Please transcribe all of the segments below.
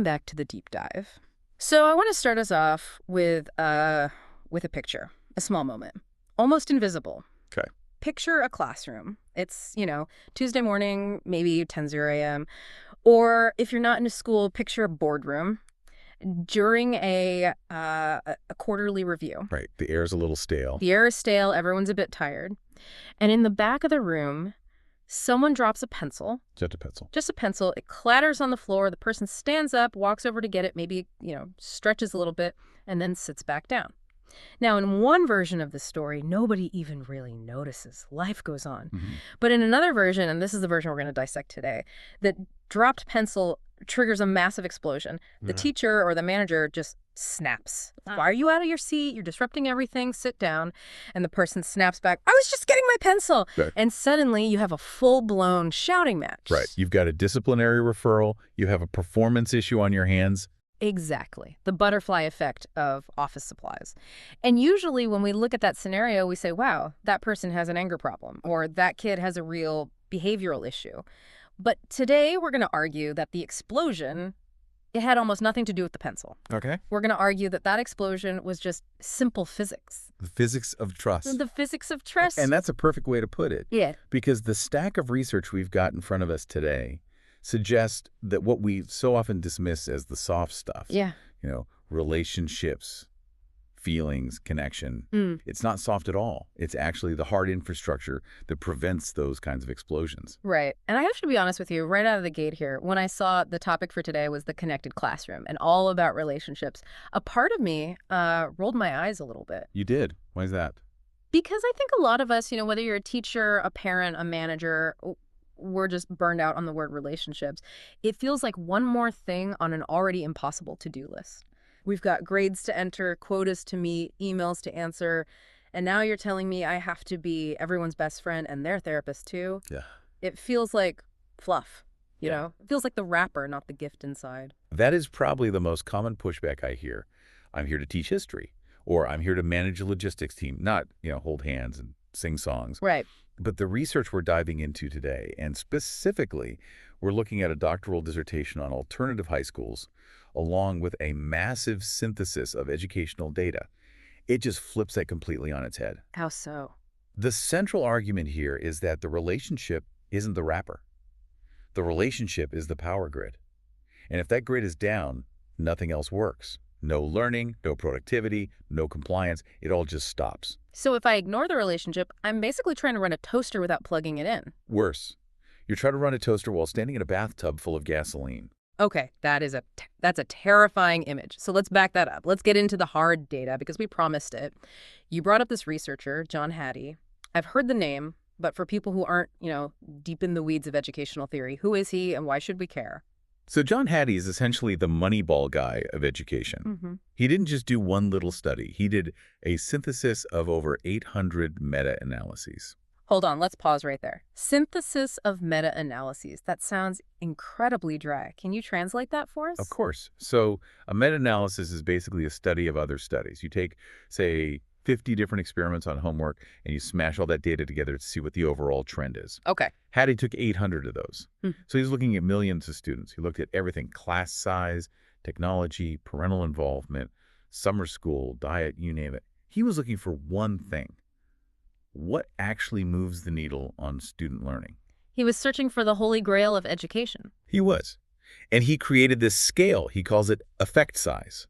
Back to the deep dive. So I want to start us off with a picture, a small moment, almost invisible. Okay. Picture a classroom. It's, Tuesday morning, maybe 10:00 a.m. Or if you're not in a school, picture a boardroom during a quarterly review. Right. The air's a little stale. The air is stale, everyone's a bit tired. And in the back of the room, someone drops a pencil. Just a pencil. Just a pencil. It clatters on the floor. The person stands up, walks over to get it, maybe, stretches a little bit, and then sits back down. Now, in one version of the story, nobody even really notices. Life goes on. Mm-hmm. But in another version, and this is the version we're going to dissect today, that dropped pencil triggers a massive explosion. The teacher or the manager just snaps. Why are you out of your seat? You're disrupting everything. Sit down. And the person snaps back, I was just getting my pencil. Right. And suddenly you have a full-blown shouting match. Right. You've got a disciplinary referral. You have a performance issue on your hands. Exactly. The butterfly effect of office supplies. And usually when we look at that scenario, we say, wow, that person has an anger problem, or that kid has a real behavioral issue. But today we're going to argue that the explosion, it had almost nothing to do with the pencil. Okay. We're going to argue that that explosion was just simple physics. The physics of trust. The physics of trust. And that's a perfect way to put it. Yeah. Because the stack of research we've got in front of us today suggests that what we so often dismiss as the soft stuff, Yeah. Relationships, feelings, connection, it's not soft at all. It's actually the hard infrastructure that prevents those kinds of explosions. Right. And I have to be honest with you, right out of the gate here, when I saw the topic for today was the connected classroom and all about relationships, a part of me rolled my eyes a little bit. You did? Why is that? Because I think a lot of us, whether you're a teacher, a parent, a manager, we're just burned out on the word relationships. It feels like one more thing on an already impossible to-do list. We've got grades to enter, quotas to meet, emails to answer, and now you're telling me I have to be everyone's best friend and their therapist too? Yeah. It feels like fluff, you know? It feels like the wrapper, not the gift inside. That is probably the most common pushback I hear. I'm here to teach history, or I'm here to manage a logistics team, not, hold hands and sing songs. Right. But the research we're diving into today, and specifically, we're looking at a doctoral dissertation on alternative high schools, along with a massive synthesis of educational data. It just flips that completely on its head. How so? The central argument here is that the relationship isn't the wrapper. The relationship is the power grid. And if that grid is down, nothing else works. No learning, no productivity, no compliance. It all just stops. So if I ignore the relationship, I'm basically trying to run a toaster without plugging it in. Worse, you're trying to run a toaster while standing in a bathtub full of gasoline. Okay, that's a terrifying image. So let's back that up. Let's get into the hard data because we promised it. You brought up this researcher, John Hattie. I've heard the name, but for people who aren't, deep in the weeds of educational theory, who is he and why should we care? So John Hattie is essentially the Moneyball guy of education. Mm-hmm. He didn't just do one little study. He did a synthesis of over 800 meta-analyses. Hold on, let's pause right there. Synthesis of meta-analyses. That sounds incredibly dry. Can you translate that for us? Of course. So a meta-analysis is basically a study of other studies. You take, say, 50 different experiments on homework, and you smash all that data together to see what the overall trend is. Okay. Hattie took 800 of those. So he's looking at millions of students. He looked at everything: class size, technology, parental involvement, summer school, diet, you name it. He was looking for one thing. What actually moves the needle on student learning? He was searching for the holy grail of education. He was. And he created this scale. He calls it effect size.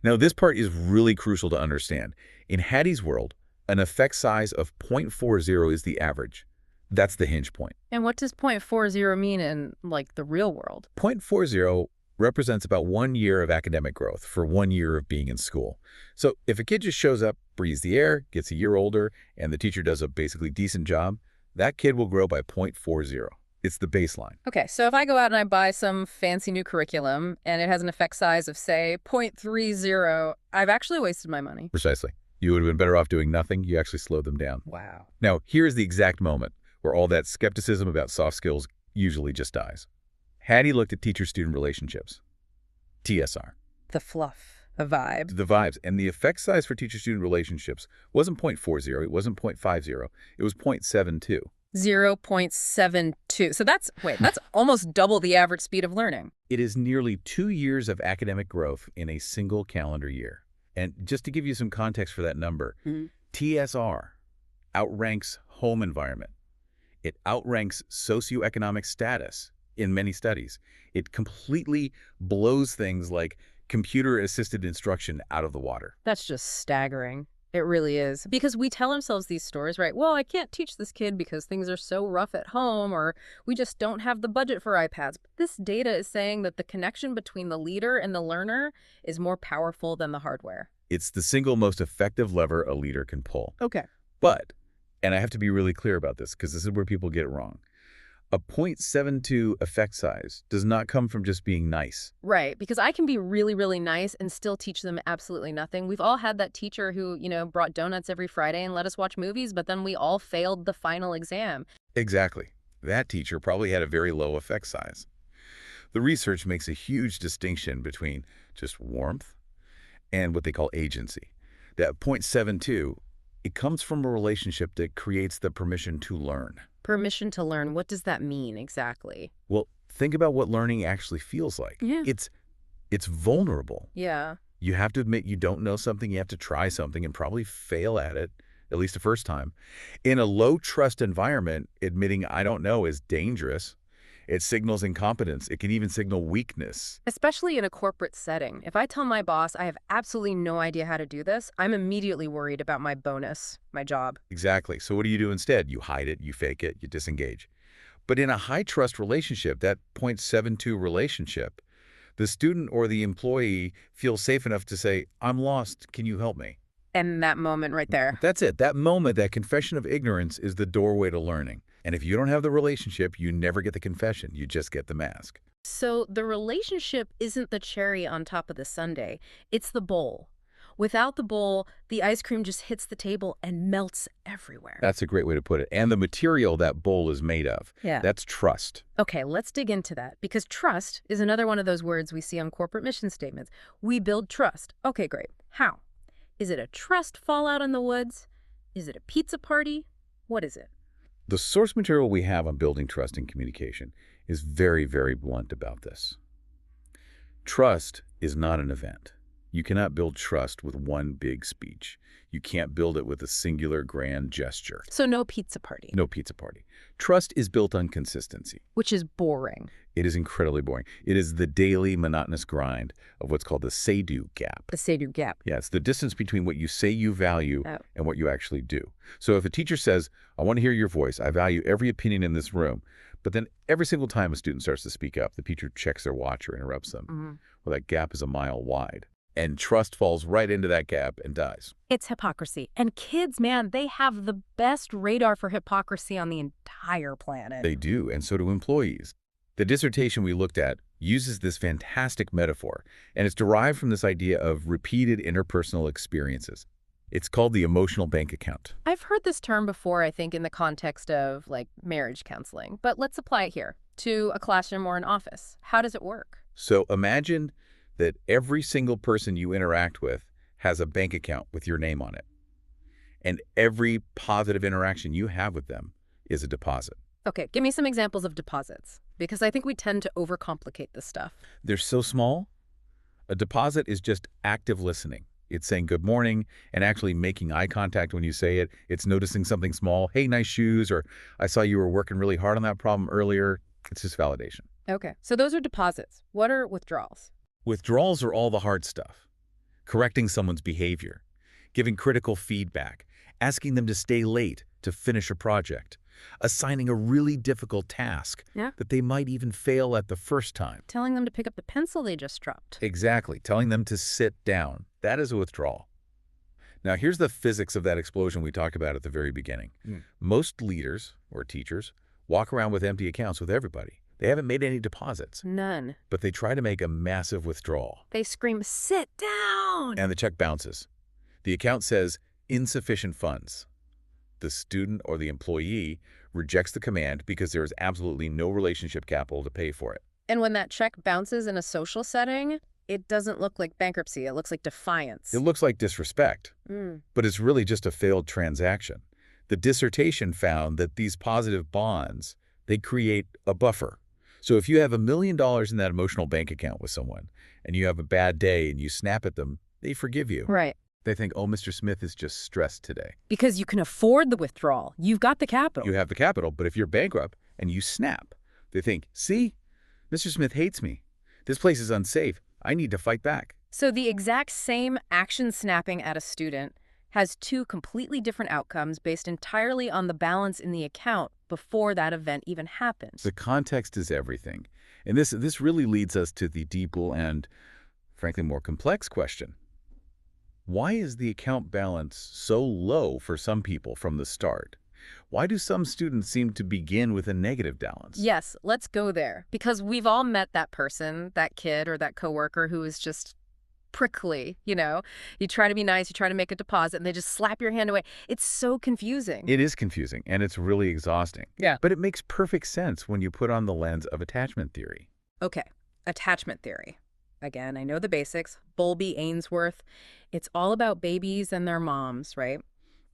Now, this part is really crucial to understand. In Hattie's world, an effect size of 0.40 is the average. That's the hinge point. And what does 0.40 mean in, the real world? 0.40 represents about 1 year of academic growth for 1 year of being in school. So if a kid just shows up, breathes the air, gets a year older, and the teacher does a basically decent job, that kid will grow by 0.40. It's the baseline. Okay, so if I go out and I buy some fancy new curriculum and it has an effect size of, say, 0.30, I've actually wasted my money. Precisely. You would have been better off doing nothing. You actually slowed them down. Wow. Now, here's the exact moment where all that skepticism about soft skills usually just dies. Hattie looked at teacher-student relationships, TSR. The fluff, the vibe. The vibes. And the effect size for teacher-student relationships wasn't 0.40, it wasn't 0.50, it was 0.72. 0.72. So that's almost double the average speed of learning. It is nearly 2 years of academic growth in a single calendar year. And just to give you some context for that number, Mhm. TSR outranks home environment. It outranks socioeconomic status in many studies. It completely blows things like computer-assisted instruction out of the water. That's just staggering. It really is. Because we tell ourselves these stories, right? Well, I can't teach this kid because things are so rough at home, or we just don't have the budget for iPads. But this data is saying that the connection between the leader and the learner is more powerful than the hardware. It's the single most effective lever a leader can pull. Okay. But, and I have to be really clear about this because this is where people get it wrong, a 0.72 effect size does not come from just being nice. Right, because I can be really, really nice and still teach them absolutely nothing. We've all had that teacher who, brought donuts every Friday and let us watch movies, but then we all failed the final exam. Exactly. That teacher probably had a very low effect size. The research makes a huge distinction between just warmth and what they call agency. That 0.72, it comes from a relationship that creates the permission to learn. Permission to learn, what does that mean exactly? Well, think about what learning actually feels like. Yeah. It's vulnerable. Yeah. You have to admit you don't know something, you have to try something and probably fail at it, at least the first time. In a low-trust environment, admitting I don't know is dangerous. It signals incompetence. It can even signal weakness. Especially in a corporate setting. If I tell my boss I have absolutely no idea how to do this, I'm immediately worried about my bonus, my job. Exactly. So what do you do instead? You hide it, you fake it, you disengage. But in a high-trust relationship, that 0.72 relationship, the student or the employee feels safe enough to say, I'm lost, can you help me? And that moment right there. That's it. That moment, that confession of ignorance is the doorway to learning. And if you don't have the relationship, you never get the confession. You just get the mask. So the relationship isn't the cherry on top of the sundae. It's the bowl. Without the bowl, the ice cream just hits the table and melts everywhere. That's a great way to put it. And the material that bowl is made of, Yeah. that's trust. Okay, let's dig into that, because trust is another one of those words we see on corporate mission statements. We build trust. Okay, great. How? Is it a trust fallout in the woods? Is it a pizza party? What is it? The source material we have on building trust in communication is very, very blunt about this. Trust is not an event. You cannot build trust with one big speech. You can't build it with a singular grand gesture. So no pizza party. No pizza party. Trust is built on consistency. Which is boring. It is incredibly boring. It is the daily monotonous grind of what's called the say-do gap. The say-do gap. Yeah, it's the distance between what you say you value and what you actually do. So if a teacher says, I want to hear your voice, I value every opinion in this room, but then every single time a student starts to speak up, the teacher checks their watch or interrupts them. Well, that gap is a mile wide. And trust falls right into that gap and dies. It's hypocrisy. And kids, man, they have the best radar for hypocrisy on the entire planet. They do, and so do employees. The dissertation we looked at uses this fantastic metaphor, and it's derived from this idea of repeated interpersonal experiences. It's called the emotional bank account. I've heard this term before, I think, in the context of, like, marriage counseling. But let's apply it here to a classroom or an office. How does it work? So imagine that every single person you interact with has a bank account with your name on it. And every positive interaction you have with them is a deposit. Okay, give me some examples of deposits, because I think we tend to overcomplicate this stuff. They're so small. A deposit is just active listening. It's saying good morning and actually making eye contact when you say it. It's noticing something small. Hey, nice shoes, or I saw you were working really hard on that problem earlier. It's just validation. Okay, so those are deposits. What are withdrawals? Withdrawals are all the hard stuff. Correcting someone's behavior, giving critical feedback, asking them to stay late to finish a project, assigning a really difficult task that they might even fail at the first time. Telling them to pick up the pencil they just dropped. Exactly. Telling them to sit down. That is a withdrawal. Now, here's the physics of that explosion we talked about at the very beginning. Most leaders or teachers walk around with empty accounts with everybody. They haven't made any deposits. None. But they try to make a massive withdrawal. They scream, sit down! And the check bounces. The account says insufficient funds. The student or the employee rejects the command because there is absolutely no relationship capital to pay for it. And when that check bounces in a social setting, it doesn't look like bankruptcy. It looks like defiance. It looks like disrespect, but it's really just a failed transaction. The dissertation found that these positive bonds, they create a buffer. So if you have $1 million in that emotional bank account with someone and you have a bad day and you snap at them, they forgive you. Right. They think, oh, Mr. Smith is just stressed today. Because you can afford the withdrawal. You've got the capital. You have the capital, but if you're bankrupt and you snap, they think, see, Mr. Smith hates me. This place is unsafe. I need to fight back. So the exact same action snapping at a student has two completely different outcomes based entirely on the balance in the account before that event even happens. The context is everything. And this really leads us to the deeper and, frankly, more complex question. Why is the account balance so low for some people from the start? Why do some students seem to begin with a negative balance? Yes, let's go there. Because we've all met that person, that kid or that coworker who is just prickly, you know? You try to be nice, you try to make a deposit, and they just slap your hand away. It's so confusing. It is confusing, and it's really exhausting. Yeah. But it makes perfect sense when you put on the lens of attachment theory. Okay, attachment theory. Again, I know the basics. Bowlby, Ainsworth. It's all about babies and their moms, right?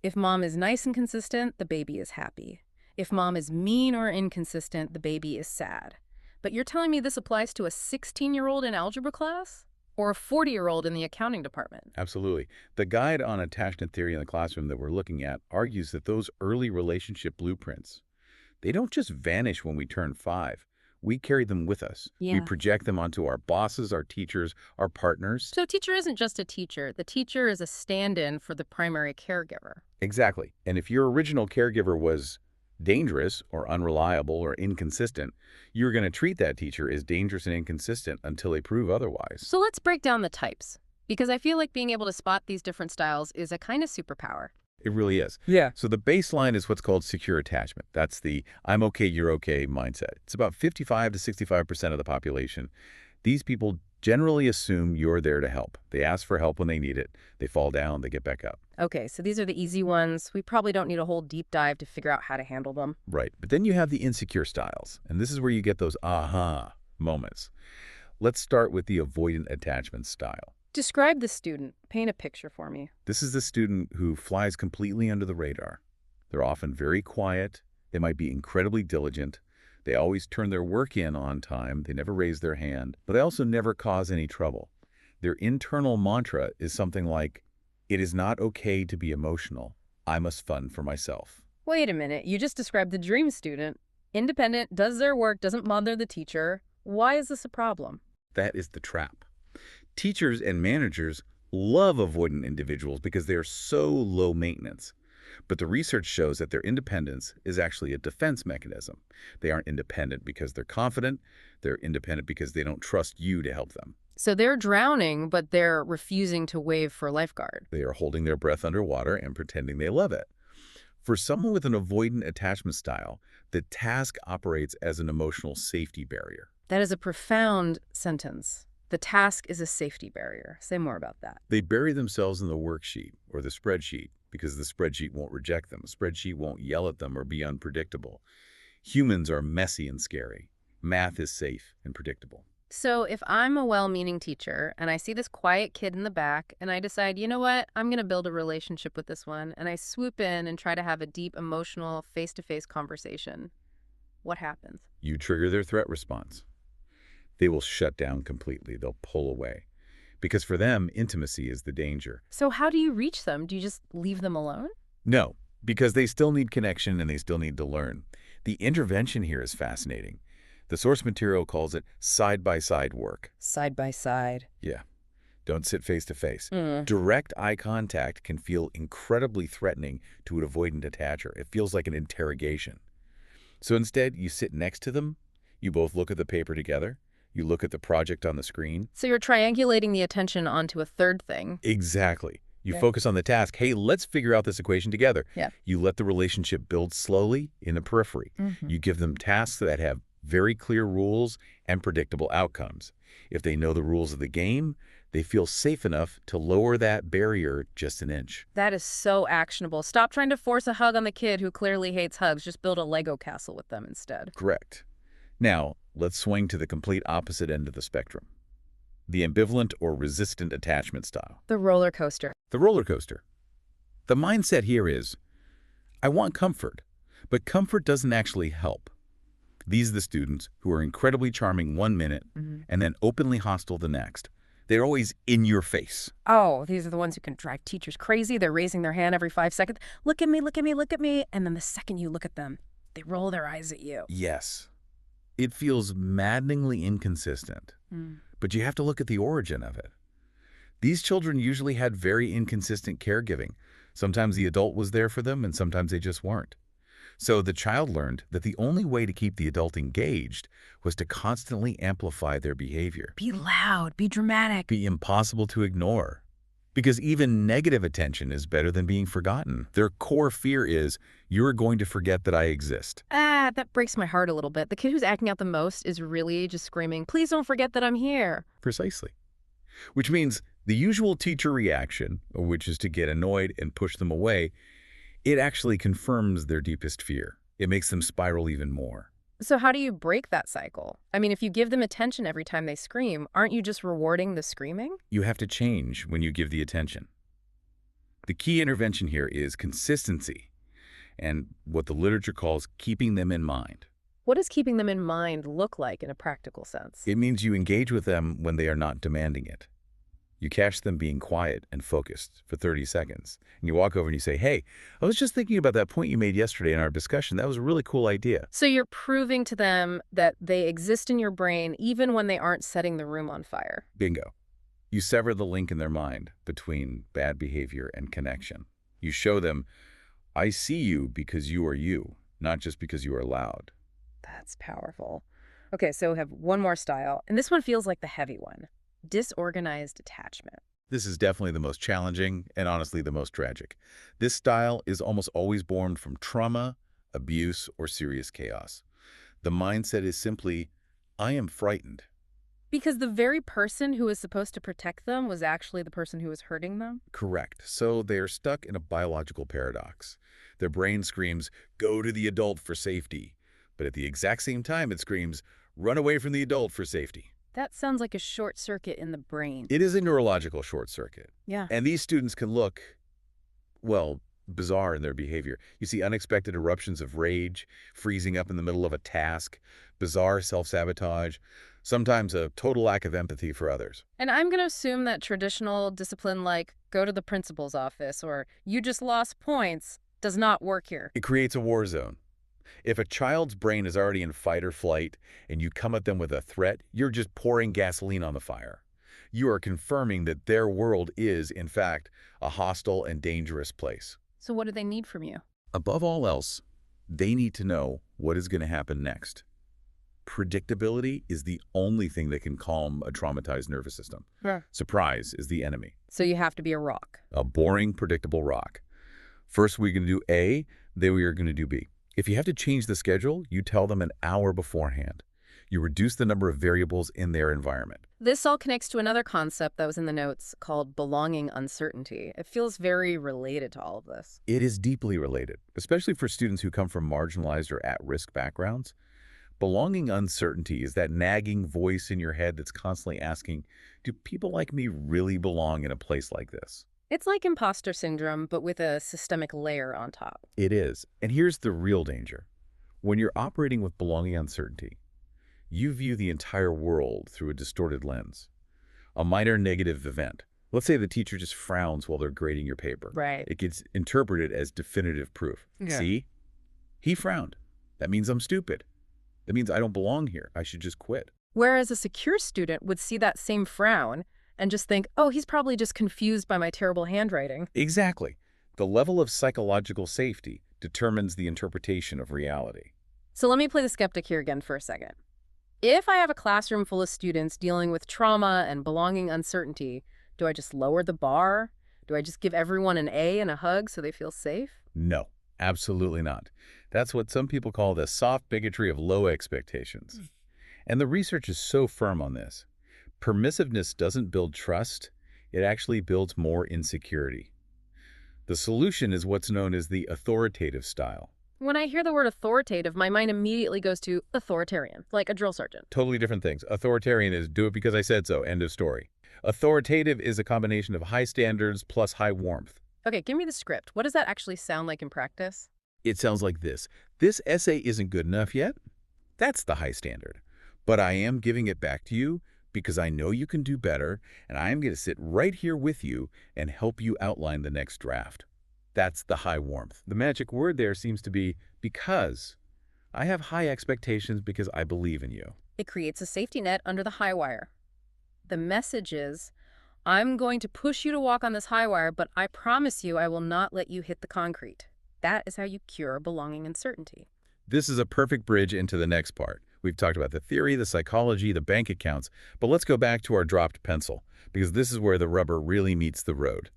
If mom is nice and consistent, the baby is happy. If mom is mean or inconsistent, the baby is sad. But you're telling me this applies to a 16-year-old in algebra class? Or a 40-year-old in the accounting department? Absolutely. The guide on attachment theory in the classroom that we're looking at argues that those early relationship blueprints, they don't just vanish when we turn 5. We carry them with us. Yeah. We project them onto our bosses, our teachers, our partners. So teacher isn't just a teacher. The teacher is a stand-in for the primary caregiver. Exactly. And if your original caregiver was dangerous or unreliable or inconsistent, you're going to treat that teacher as dangerous and inconsistent until they prove otherwise. So let's break down the types, because I feel like being able to spot these different styles is a kind of superpower. It really is. Yeah. So the baseline is what's called secure attachment. That's the I'm okay, you're okay mindset. It's about 55 to 65% of the population. These people generally assume you're there to help. They ask for help when they need it. They fall down, they get back up. Okay, so these are the easy ones. We probably don't need a whole deep dive to figure out how to handle them. Right. But then you have the insecure styles. And this is where you get those aha moments. Let's start with the avoidant attachment style. Describe the student. Paint a picture for me. This is the student who flies completely under the radar. They're often very quiet. They might be incredibly diligent. They always turn their work in on time. They never raise their hand, but they also never cause any trouble. Their internal mantra is something like, it is not okay to be emotional. I must fund for myself. Wait a minute. You just described the dream student. Independent, does their work, doesn't bother the teacher. Why is this a problem? That is the trap. Teachers and managers love avoidant individuals because they are so low maintenance. But the research shows that their independence is actually a defense mechanism. They aren't independent because they're confident. They're independent because they don't trust you to help them. So they're drowning, but they're refusing to wave for lifeguard. They are holding their breath underwater and pretending they love it. For someone with an avoidant attachment style, the task operates as an emotional safety barrier. That is a profound sentence. The task is a safety barrier. Say more about that. They bury themselves in the worksheet or the spreadsheet because the spreadsheet won't reject them. The spreadsheet won't yell at them or be unpredictable. Humans are messy and scary. Math is safe and predictable. So if I'm a well-meaning teacher and I see this quiet kid in the back and I decide, you know what, I'm going to build a relationship with this one, and I swoop in and try to have a deep, emotional, face-to-face conversation, what happens? You trigger their threat response. They will shut down completely. They'll pull away. Because for them, intimacy is the danger. So how do you reach them? Do you just leave them alone? No, because they still need connection and they still need to learn. The intervention here is fascinating. The source material calls it side-by-side work. Side by side. Yeah. Don't sit face-to-face. Direct eye contact can feel incredibly threatening to an avoidant attacher. It feels like an interrogation. So instead, you sit next to them. You both look at the paper together. You look at the project on the screen. So you're triangulating the attention onto a third thing. Exactly. You Okay. focus on the task. Hey, let's figure out this equation together. Yeah. You let the relationship build slowly in the periphery. You give them tasks that have very clear rules and predictable outcomes. If they know the rules of the game, they feel safe enough to lower that barrier just an inch. That is so actionable. Stop trying to force a hug on the kid who clearly hates hugs. Just build a Lego castle with them instead. Correct. Now, let's swing to the complete opposite end of the spectrum. The ambivalent or resistant attachment style. The roller coaster. The roller coaster. The mindset here is, I want comfort, but comfort doesn't actually help. These are the students who are incredibly charming 1 minute Hmm. and then openly hostile the next. They're always in your face. Oh, these are the ones who can drive teachers crazy. They're raising their hand every 5 seconds. Look at me, look at me, look at me. And then the second you look at them, they roll their eyes at you. Yes, it feels maddeningly inconsistent, Mm. but you have to look at the origin of it. These children usually had very inconsistent caregiving. Sometimes the adult was there for them, and sometimes they just weren't. So the child learned that the only way to keep the adult engaged was to constantly amplify their behavior, Be loud, be dramatic. be impossible to ignore. Because even negative attention is better than being forgotten. Their core fear is, you're going to forget that I exist. Ah, that breaks my heart a little bit. The kid who's acting out the most is really just screaming, please don't forget that I'm here. Precisely. Which means the usual teacher reaction, which is to get annoyed and push them away, it actually confirms their deepest fear. It makes them spiral even more. So how do you break that cycle? I mean, if you give them attention every time they scream, aren't you just rewarding the screaming? You have to change when you give the attention. The key intervention here is consistency and what the literature calls keeping them in mind. What does keeping them in mind look like in a practical sense? It means you engage with them when they are not demanding it. You catch them being quiet and focused for 30 seconds. And you walk over and you say, hey, I was just thinking about that point you made yesterday in our discussion. That was a really cool idea. So you're proving to them that they exist in your brain even when they aren't setting the room on fire. Bingo. You sever the link in their mind between bad behavior and connection. You show them, I see you because you are you, not just because you are loud. That's powerful. Okay, so we have one more style, and this one feels like the heavy one. Disorganized attachment. This is definitely the most challenging and honestly the most tragic. This style is almost always born from trauma, abuse, or serious chaos. The mindset is simply, I am frightened. Because the very person who was supposed to protect them was actually the person who was hurting them? Correct. So they are stuck in a biological paradox. Their brain screams, go to the adult for safety. But at the exact same time, it screams, run away from the adult for safety. That sounds like a short circuit in the brain. It is a neurological short circuit. Yeah. And these students can look, well, bizarre in their behavior. You see unexpected eruptions of rage, freezing up in the middle of a task, bizarre self-sabotage, sometimes a total lack of empathy for others. And I'm going to assume that traditional discipline like go to the principal's office or you just lost points does not work here. It creates a war zone. If a child's brain is already in fight or flight and you come at them with a threat, you're just pouring gasoline on the fire. You are confirming that their world is, in fact, a hostile and dangerous place. So what do they need from you? Above all else, they need to know what is going to happen next. Predictability is the only thing that can calm a traumatized nervous system. Yeah. Surprise is the enemy. So you have to be a rock. A boring, predictable rock. First, we're going to do A, then we are going to do B. If you have to change the schedule, you tell them an hour beforehand. You reduce the number of variables in their environment. This all connects to another concept that was in the notes called belonging uncertainty. It feels very related to all of this. It is deeply related, especially for students who come from marginalized or at-risk backgrounds. Belonging uncertainty is that nagging voice in your head that's constantly asking, do people like me really belong in a place like this? It's like imposter syndrome, but with a systemic layer on top. It is. And here's the real danger. When you're operating with belonging uncertainty, you view the entire world through a distorted lens. A minor negative event. Let's say the teacher just frowns while they're grading your paper. Right. It gets interpreted as definitive proof. Yeah. See? He frowned. That means I'm stupid. That means I don't belong here. I should just quit. Whereas a secure student would see that same frown and just think, oh, he's probably just confused by my terrible handwriting. Exactly. The level of psychological safety determines the interpretation of reality. So let me play the skeptic here again for a second. If I have a classroom full of students dealing with trauma and belonging uncertainty, do I just lower the bar? Do I just give everyone an A and a hug so they feel safe? No, absolutely not. That's what some people call the soft bigotry of low expectations. And the research is so firm on this. Permissiveness doesn't build trust. It actually builds more insecurity. The solution is what's known as the authoritative style. When I hear the word authoritative, my mind immediately goes to authoritarian, like a drill sergeant. Totally different things. Authoritarian is do it because I said so, end of story. Authoritative is a combination of high standards plus high warmth. Okay, give me the script. What does that actually sound like in practice? It sounds like this. This essay isn't good enough yet. That's the high standard. But I am giving it back to you because I know you can do better, and I am going to sit right here with you and help you outline the next draft. That's the high warmth. The magic word there seems to be because. I have high expectations because I believe in you. It creates a safety net under the high wire. The message is, I'm going to push you to walk on this high wire, but I promise you I will not let you hit the concrete. That is how you cure belonging uncertainty. This is a perfect bridge into the next part. We've talked about the theory, the psychology, the bank accounts, but let's go back to our dropped pencil, because this is where the rubber really meets the road.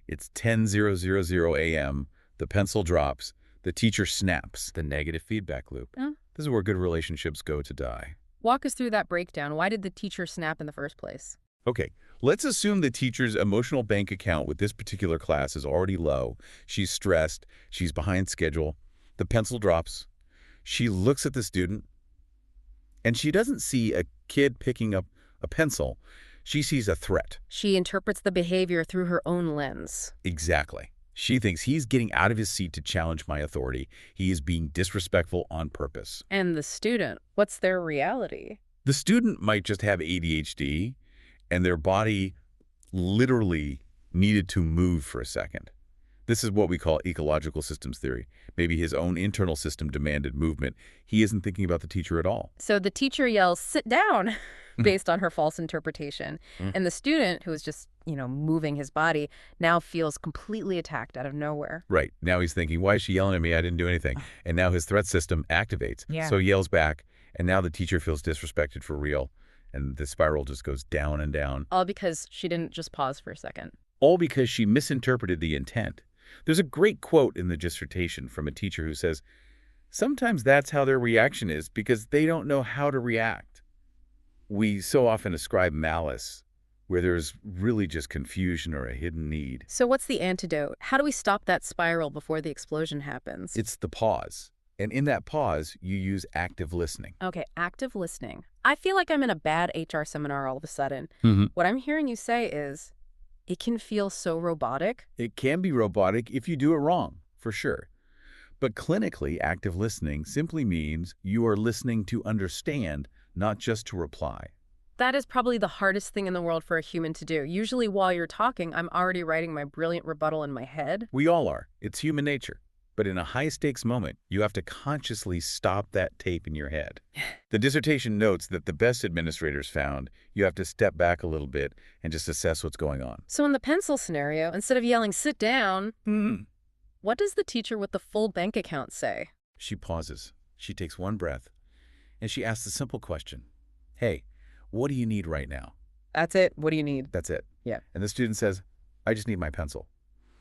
It's 10:000 a.m., the pencil drops, the teacher snaps, the negative feedback loop. This is where good relationships go to die. Walk us through that breakdown. Why did the teacher snap in the first place? Okay, let's assume the teacher's emotional bank account with this particular class is already low. She's stressed. She's behind schedule. The pencil drops. She looks at the student, and she doesn't see a kid picking up a pencil. She sees a threat. She interprets the behavior through her own lens. Exactly. She thinks he's getting out of his seat to challenge my authority. He is being disrespectful on purpose. And the student, what's their reality? The student might just have ADHD, and their body literally needed to move for a second. This is what we call ecological systems theory. Maybe his own internal system demanded movement. He isn't thinking about the teacher at all. So the teacher yells, "Sit down," based on her false interpretation. And the student, who is just, moving his body, now feels completely attacked out of nowhere. Right. Now he's thinking, why is she yelling at me? I didn't do anything. And now his threat system activates. Yeah. So he yells back, and now the teacher feels disrespected for real. And the spiral just goes down and down. All because she didn't just pause for a second. All because she misinterpreted the intent. There's a great quote in the dissertation from a teacher who says, sometimes that's how their reaction is because they don't know how to react. We so often ascribe malice where there's really just confusion or a hidden need. So what's the antidote? How do we stop that spiral before the explosion happens? It's the pause. And in that pause, you use active listening. Okay, active listening. I feel like I'm in a bad HR seminar all of a sudden. What I'm hearing you say is, it can feel so robotic. It can be robotic if you do it wrong, for sure. But clinically, active listening simply means you are listening to understand, not just to reply. That is probably the hardest thing in the world for a human to do. Usually while you're talking, I'm already writing my brilliant rebuttal in my head. We all are. It's human nature. But in a high-stakes moment, you have to consciously stop that tape in your head. The dissertation notes that the best administrators found you have to step back a little bit and just assess what's going on. So in the pencil scenario, instead of yelling, "Sit down," what does the teacher with the full bank account say? She pauses. She takes one breath, and she asks a simple question. Hey, what do you need right now? That's it. What do you need? That's it. Yeah. And the student says, I just need my pencil.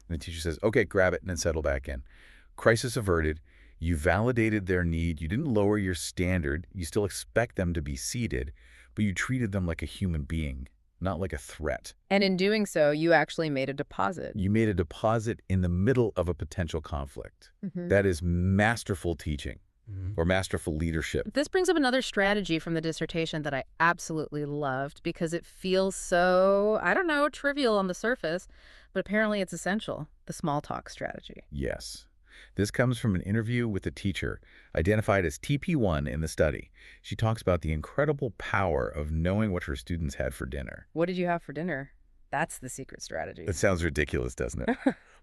And the teacher says, okay, grab it and then settle back in. Crisis averted. You validated their need. You didn't lower your standard. You still expect them to be seated, but you treated them like a human being, not like a threat. And in doing so, you actually made a deposit. You made a deposit in the middle of a potential conflict. That is masterful teaching or masterful leadership. This brings up another strategy from the dissertation that I absolutely loved because it feels so, trivial on the surface, but apparently it's essential, the small talk strategy. Yes. This comes from an interview with a teacher, identified as TP1 in the study. She talks about the incredible power of knowing what her students had for dinner. What did you have for dinner? That's the secret strategy. It sounds ridiculous, doesn't it?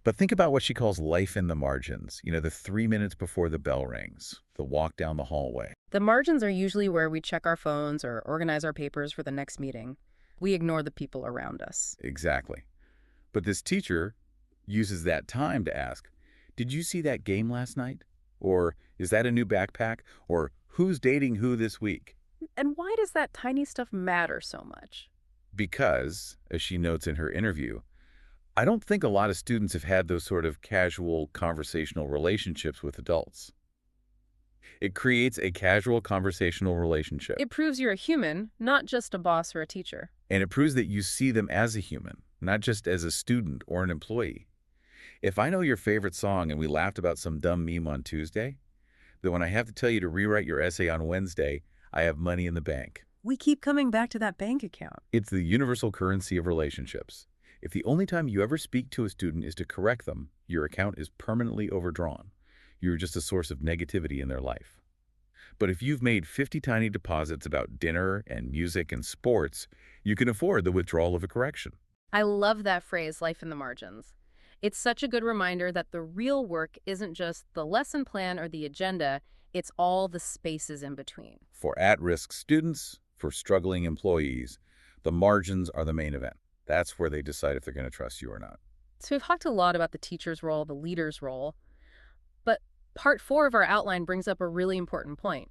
But think about what she calls life in the margins. The 3 minutes before the bell rings, the walk down the hallway. The margins are usually where we check our phones or organize our papers for the next meeting. We ignore the people around us. Exactly. But this teacher uses that time to ask, did you see that game last night? Or is that a new backpack? Or who's dating who this week? And why does that tiny stuff matter so much? Because, as she notes in her interview, I don't think a lot of students have had those sort of casual conversational relationships with adults. It creates a casual conversational relationship. It proves you're a human, not just a boss or a teacher. And it proves that you see them as a human, not just as a student or an employee. If I know your favorite song and we laughed about some dumb meme on Tuesday, then when I have to tell you to rewrite your essay on Wednesday, I have money in the bank. We keep coming back to that bank account. It's the universal currency of relationships. If the only time you ever speak to a student is to correct them, your account is permanently overdrawn. You're just a source of negativity in their life. But if you've made 50 tiny deposits about dinner and music and sports, you can afford the withdrawal of a correction. I love that phrase, life in the margins. It's such a good reminder that the real work isn't just the lesson plan or the agenda, it's all the spaces in between. For at-risk students, for struggling employees, the margins are the main event. That's where they decide if they're going to trust you or not. So we've talked a lot about the teacher's role, the leader's role, but part 4 of our outline brings up a really important point.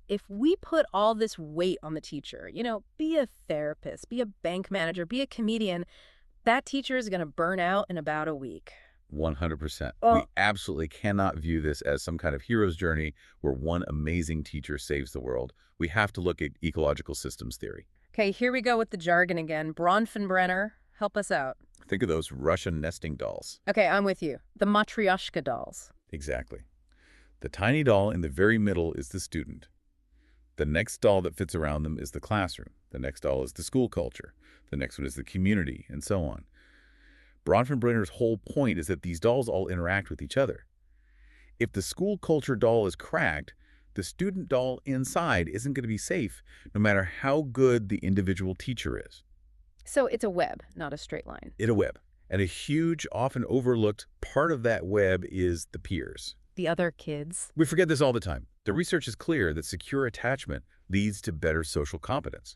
If we put all this weight on the teacher, be a therapist, be a bank manager, be a comedian, that teacher is going to burn out in about a week. 100%. Oh. We absolutely cannot view this as some kind of hero's journey where one amazing teacher saves the world. We have to look at ecological systems theory. Okay, here we go with the jargon again. Bronfenbrenner, help us out. Think of those Russian nesting dolls. Okay, I'm with you. The Matryoshka dolls. Exactly. The tiny doll in the very middle is the student. The next doll that fits around them is the classroom. The next doll is the school culture. The next one is the community, and so on. Bronfenbrenner's whole point is that these dolls all interact with each other. If the school culture doll is cracked, the student doll inside isn't going to be safe, no matter how good the individual teacher is. So it's a web, not a straight line. It's a web. And a huge, often overlooked part of that web is the peers. The other kids. We forget this all the time. The research is clear that secure attachment leads to better social competence.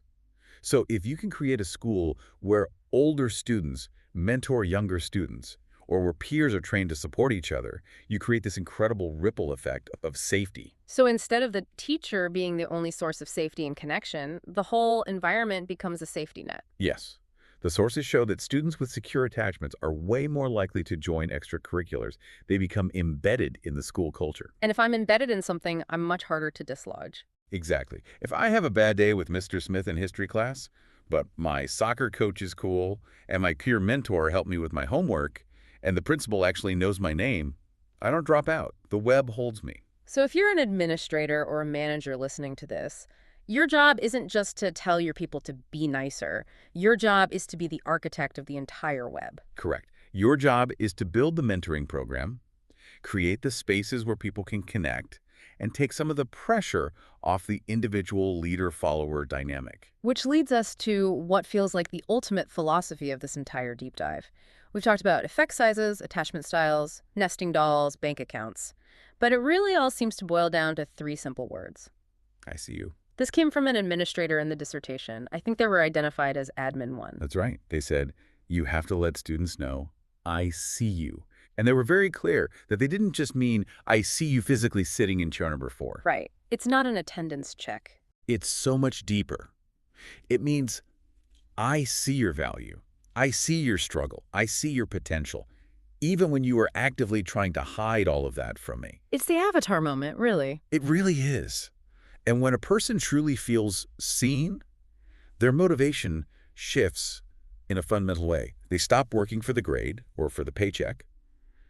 So if you can create a school where older students mentor younger students, or where peers are trained to support each other, you create this incredible ripple effect of safety. So instead of the teacher being the only source of safety and connection, the whole environment becomes a safety net. Yes. The sources show that students with secure attachments are way more likely to join extracurriculars. They become embedded in the school culture. And if I'm embedded in something, I'm much harder to dislodge. Exactly. If I have a bad day with Mr. Smith in history class, but my soccer coach is cool, and my peer mentor helped me with my homework, and the principal actually knows my name, I don't drop out. The web holds me. So if you're an administrator or a manager listening to this, your job isn't just to tell your people to be nicer. Your job is to be the architect of the entire web. Correct. Your job is to build the mentoring program, create the spaces where people can connect, and take some of the pressure off the individual leader-follower dynamic. Which leads us to what feels like the ultimate philosophy of this entire deep dive. We've talked about effect sizes, attachment styles, nesting dolls, bank accounts. But it really all seems to boil down to 3 simple words. I see you. This came from an administrator in the dissertation. I think they were identified as Admin 1. That's right. They said, you have to let students know, I see you. And they were very clear that they didn't just mean, I see you physically sitting in chair number 4. Right. It's not an attendance check. It's so much deeper. It means, I see your value. I see your struggle. I see your potential, even when you are actively trying to hide all of that from me. It's the avatar moment, really. It really is. And when a person truly feels seen, their motivation shifts in a fundamental way. They stop working for the grade or for the paycheck.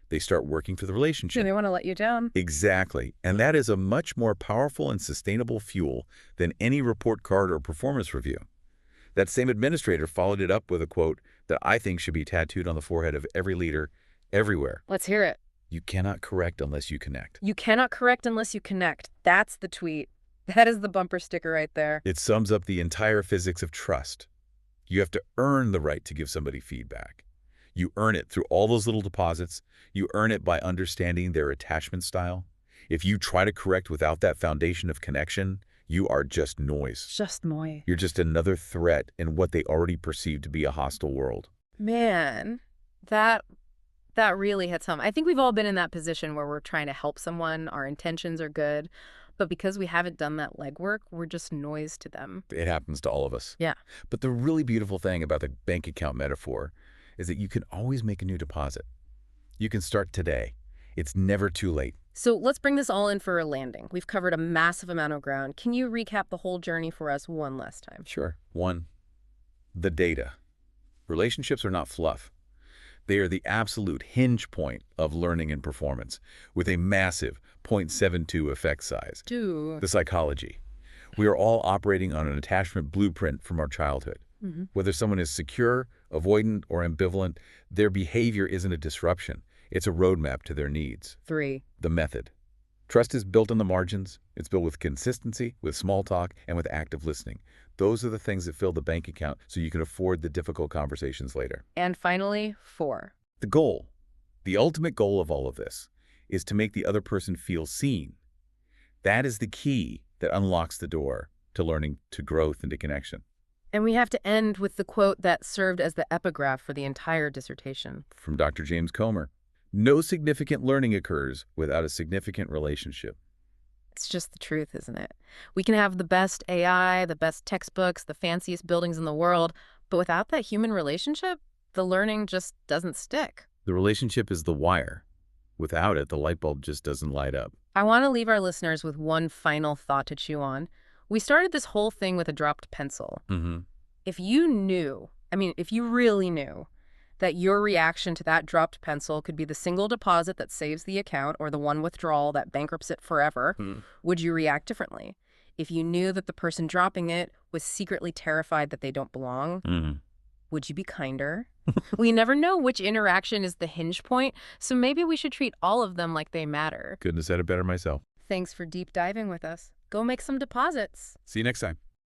They start working for the relationship. Do they want to let you down? Exactly. And that is a much more powerful and sustainable fuel than any report card or performance review. That same administrator followed it up with a quote that I think should be tattooed on the forehead of every leader everywhere. Let's hear it. You cannot correct unless you connect. You cannot correct unless you connect. That's the tweet. That is the bumper sticker right there. It sums up the entire physics of trust. You have to earn the right to give somebody feedback. You earn it through all those little deposits. You earn it by understanding their attachment style. If you try to correct without that foundation of connection, you are just noise. Just noise. You're just another threat in what they already perceive to be a hostile world. Man, that really hits home. I think we've all been in that position where we're trying to help someone. Our intentions are good. But because we haven't done that legwork, we're just noise to them. It happens to all of us. Yeah. But the really beautiful thing about the bank account metaphor is that you can always make a new deposit. You can start today. It's never too late. So let's bring this all in for a landing. We've covered a massive amount of ground. Can you recap the whole journey for us one last time? Sure. 1, the data. Relationships are not fluff. They are the absolute hinge point of learning and performance, with a massive 0.72 effect size. Dude. The psychology. We are all operating on an attachment blueprint from our childhood. Whether someone is secure, avoidant, or ambivalent, their behavior isn't a disruption. It's a roadmap to their needs. 3, The method. Trust is built on the margins. It's built with consistency, with small talk, and with active listening. Those are the things that fill the bank account so you can afford the difficult conversations later. And finally, 4. The goal, the ultimate goal of all of this, is to make the other person feel seen. That is the key that unlocks the door to learning, to growth, and to connection. And we have to end with the quote that served as the epigraph for the entire dissertation. From Dr. James Comer, no significant learning occurs without a significant relationship. It's just the truth, isn't it? We can have the best AI, the best textbooks, the fanciest buildings in the world, but without that human relationship, the learning just doesn't stick. The relationship is the wire. Without it, the light bulb just doesn't light up. I want to leave our listeners with one final thought to chew on. We started this whole thing with a dropped pencil. If you knew, if you really knew, that your reaction to that dropped pencil could be the single deposit that saves the account or the one withdrawal that bankrupts it forever, would you react differently? If you knew that the person dropping it was secretly terrified that they don't belong, would you be kinder? We never know which interaction is the hinge point, so maybe we should treat all of them like they matter. Couldn't have said it better myself. Thanks for deep diving with us. Go make some deposits. See you next time.